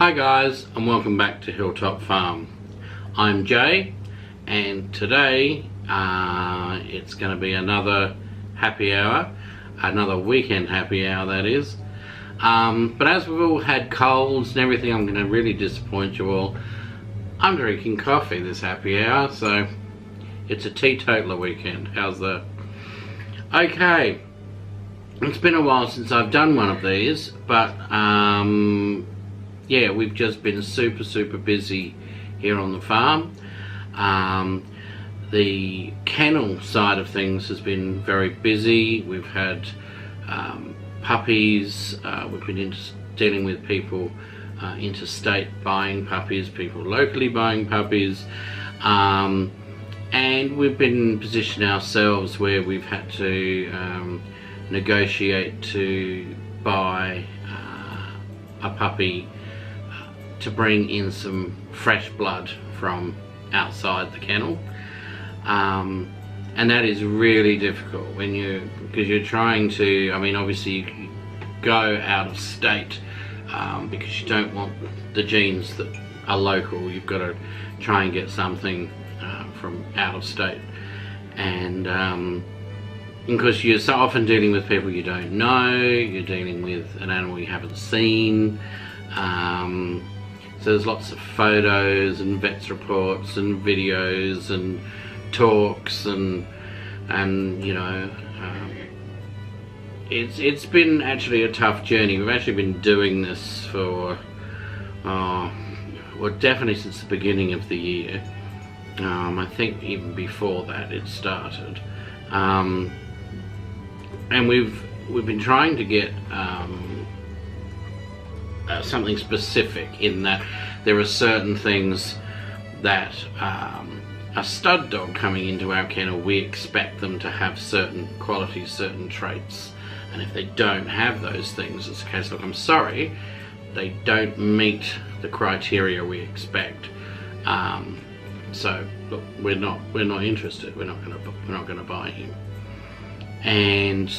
Hi guys, and welcome back to Hilltop Farm. I'm Jay, and today it's going to be another happy hour, another weekend happy hour that is. But as we've all had colds and everything, I'm going to really disappoint you all. I'm drinking coffee this happy hour, so it's a teetotaler weekend. How's that? Okay, it's been a while since I've done one of these, but yeah, we've just been super busy here on the farm. The kennel side of things has been very busy. We've had puppies, we've been dealing with people interstate buying puppies, people locally buying puppies, and we've been positioned ourselves where we've had to negotiate to buy a puppy to bring in some fresh blood from outside the kennel, and that is really difficult when because you're trying to, I mean, obviously you go out of state because you don't want the genes that are local. You've got to try and get something from out of state, and because you're so often dealing with people you don't know, you're dealing with an animal you haven't seen. So there's lots of photos and vets reports and videos and talks and you know, it's been actually a tough journey. We've actually been doing this for well, definitely since the beginning of the year. I think even before that it started, and we've been trying to get something specific, in that there are certain things that a stud dog coming into our kennel, we expect them to have certain qualities, certain traits, and if they don't have those things, it's a case, look, I'm sorry, they don't meet the criteria we expect. So look, we're not interested. We're not going to buy him. And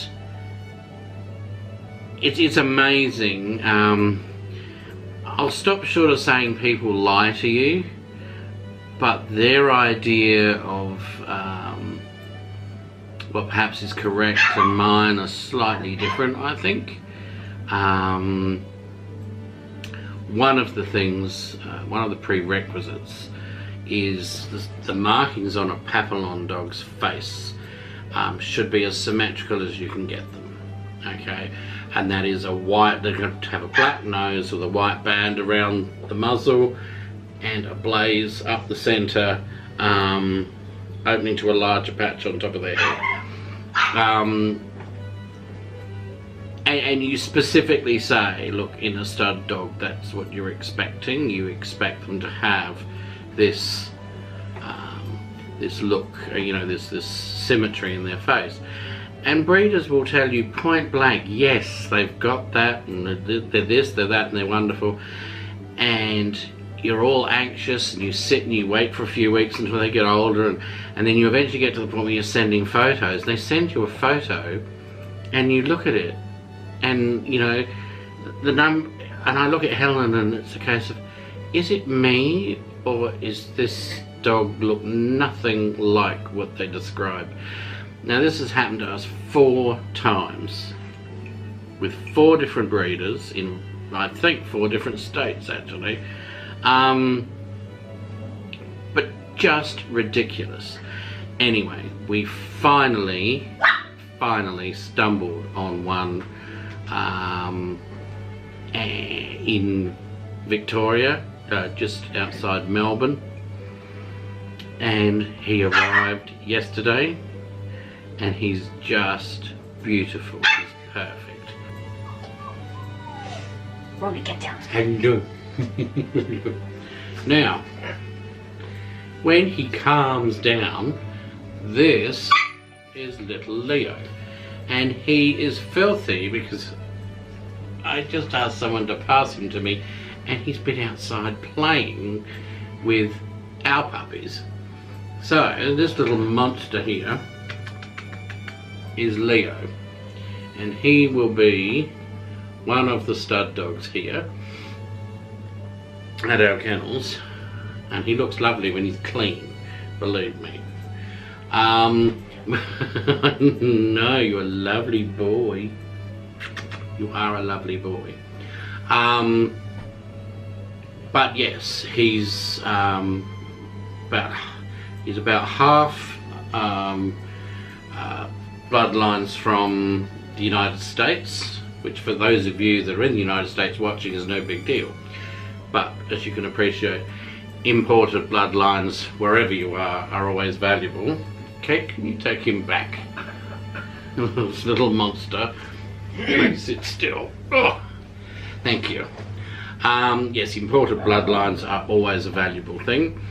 it's amazing. I'll stop short of saying people lie to you, but their idea of what perhaps is correct and mine are slightly different, I think. One of the things, one of the prerequisites is the markings on a Papillon dog's face should be as symmetrical as you can get them. Okay, and that is a white, they're going to have a black nose with a white band around the muzzle and a blaze up the centre, opening to a larger patch on top of their head. And you specifically say, look, in a stud dog, that's what you're expecting. You expect them to have this this look, you know, this symmetry in their face. And breeders will tell you point blank, yes, they've got that, and they're this, they're that, and they're wonderful. And you're all anxious, and you sit and you wait for a few weeks until they get older, and then you eventually get to the point where you're sending photos. They send you a photo, and you look at it, and you know, and I look at Helen, and it's a case of, is it me, or is this dog look nothing like what they describe? Now this has happened to us 4 times with 4 different breeders in, I think, 4 different states actually, but just ridiculous. Anyway, we finally stumbled on one in Victoria, just outside Melbourne, and he arrived yesterday. And he's just beautiful. He's perfect. Robbie, get down. How you doing? Now, when he calms down, this is little Leo. And he is filthy because I just asked someone to pass him to me, and he's been outside playing with our puppies. So, this little monster here is Leo, and he will be one of the stud dogs here. at our kennels, and he looks lovely when he's clean, believe me. No, you're a lovely boy. You are a lovely boy. But yes, he's about half bloodlines from the United States, which for those of you that are in the United States watching is no big deal. But as you can appreciate, imported bloodlines wherever you are always valuable. Okay, can you take him back? This little monster. Sit still. Oh, thank you. Yes, imported bloodlines are always a valuable thing.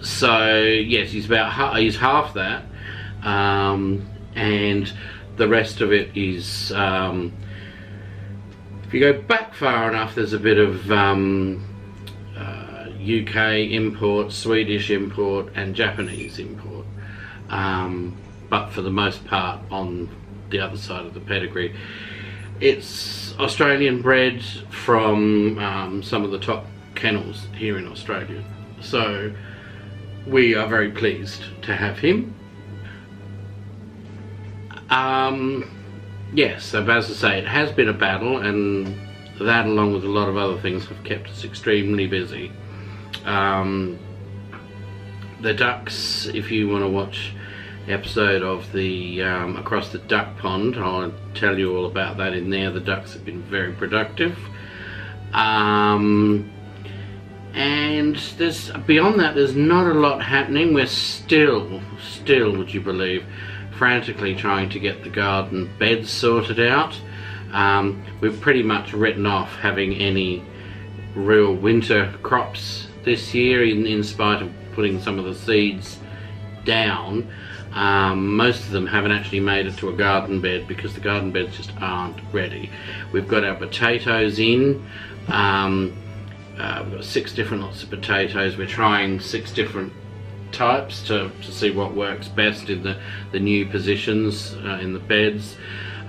So yes, he's half that, and the rest of it is, if you go back far enough, there's a bit of UK import, Swedish import and Japanese import, but for the most part on the other side of the pedigree it's Australian bred from some of the top kennels here in Australia. So we are very pleased to have him. Yes, so as I say, it has been a battle, and that along with a lot of other things have kept us extremely busy. The ducks, if you want to watch the episode of the Across the Duck Pond, I'll tell you all about that in there. The ducks have been very productive. And there's, beyond that, there's not a lot happening. We're still, would you believe, frantically trying to get the garden beds sorted out. We've pretty much written off having any real winter crops this year, in spite of putting some of the seeds down. Most of them haven't actually made it to a garden bed because the garden beds just aren't ready. We've got our potatoes in. We've got 6 different lots of potatoes. We're trying 6 different types to see what works best in the new positions in the beds.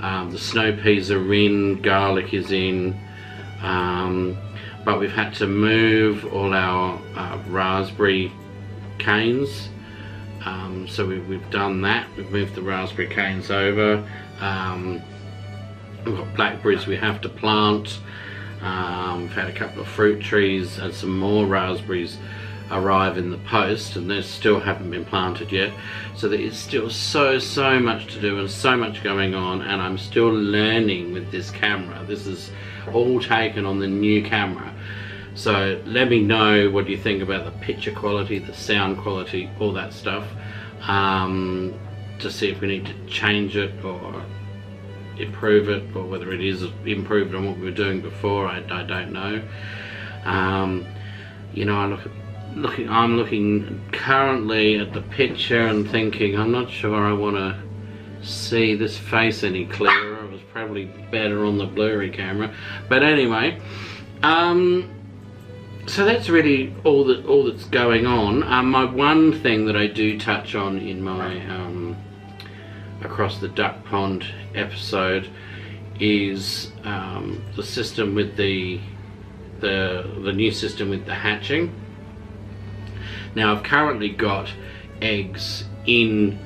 The snow peas are in, garlic is in, but we've had to move all our raspberry canes. So we've done that. We've moved the raspberry canes over. We've got blackberries we have to plant. We've had a couple of fruit trees and some more raspberries arrive in the post, and they still haven't been planted yet. So there is still so much to do and so much going on, and I'm still learning with this camera. This is all taken on the new camera. So let me know what you think about the picture quality, the sound quality, all that stuff, to see if we need to change it or improve it, or whether it is improved on what we were doing before. I don't know. You know, I'm looking currently at the picture and thinking, I'm not sure I want to see this face any clearer. It was probably better on the blurry camera. But anyway, so that's really all that's going on. My one thing that I do touch on in my Across the Duck Pond episode is the system with the new system with the hatching. Now I've currently got eggs in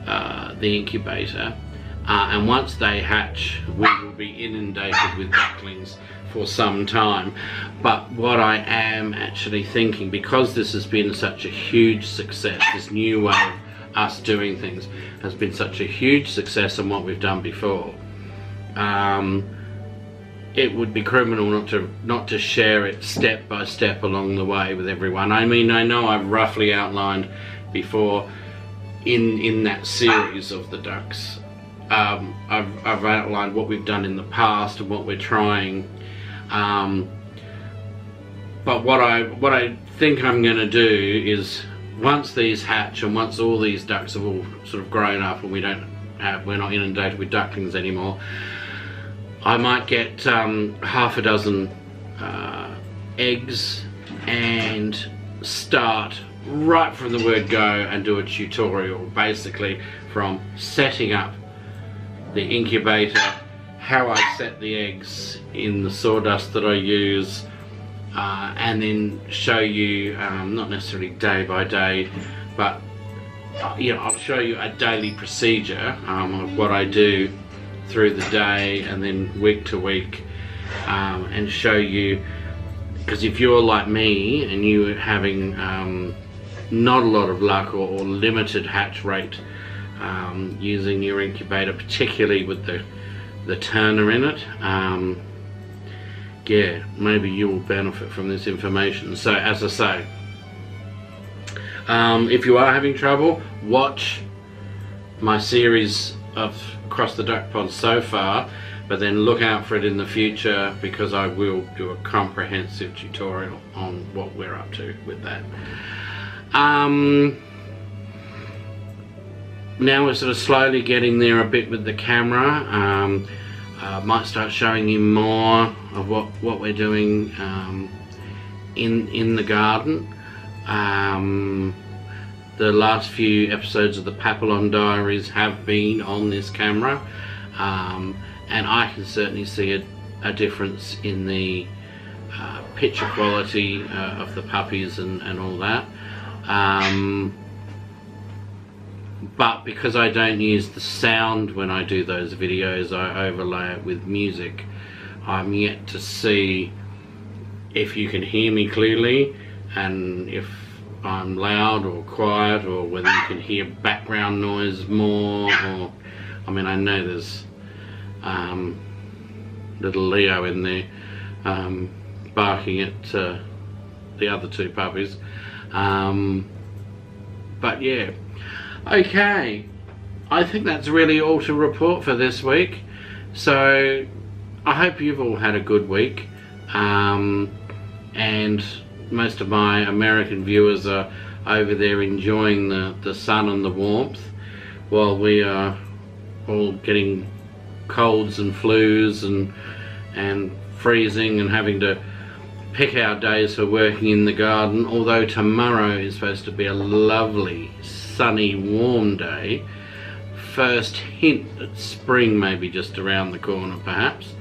the incubator, and once they hatch we will be inundated with ducklings for some time. But what I am actually thinking, because this has been such a huge success, this new way of us doing things has been such a huge success on what we've done before, it would be criminal not to share it step by step along the way with everyone. I mean, I know I've roughly outlined before in that series of the ducks, I've outlined what we've done in the past and what we're trying, but what I think I'm going to do is, once these hatch and once all these ducks have all sort of grown up and we're not inundated with ducklings anymore, I might get half a dozen eggs and start right from the word go and do a tutorial, basically from setting up the incubator, how I set the eggs in the sawdust that I use, and then show you, not necessarily day by day, but you know, I'll show you a daily procedure of what I do through the day and then week to week, and show you, because if you're like me and you're having not a lot of luck or limited hatch rate using your incubator, particularly with the turner in it, yeah, maybe you will benefit from this information. So as I say, if you are having trouble, watch my series of Across the Duck Pond so far, but then look out for it in the future, because I will do a comprehensive tutorial on what we're up to with that. Now we're sort of slowly getting there a bit with the camera. Might start showing you more of what we're doing in the garden. The last few episodes of the Papillon Diaries have been on this camera, and I can certainly see a difference in the picture quality of the puppies and all that. But because I don't use the sound when I do those videos, I overlay it with music. I'm yet to see if you can hear me clearly, and if I'm loud or quiet, or whether you can hear background noise more, or, I mean, I know there's little Leo in there barking at the other two puppies, but yeah. Okay, I think that's really all to report for this week. So I hope you've all had a good week, and most of my American viewers are over there enjoying the sun and the warmth, while we are all getting colds and flus and freezing and having to pick our days for working in the garden. Although tomorrow is supposed to be a lovely sunny warm day, first hint that spring may be just around the corner perhaps.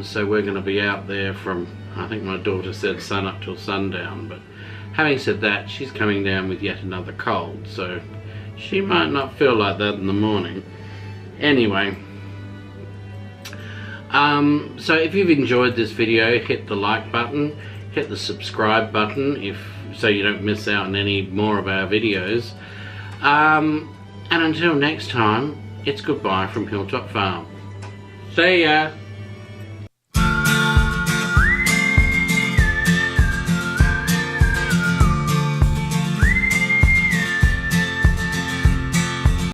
So we're going to be out there from, I think my daughter said, sun up till sundown, but having said that, she's coming down with yet another cold, so she might not feel like that in the morning. Anyway, so if you've enjoyed this video, hit the like button, hit the subscribe button so you don't miss out on any more of our videos. And until next time, it's goodbye from Hilltop Farm. See ya!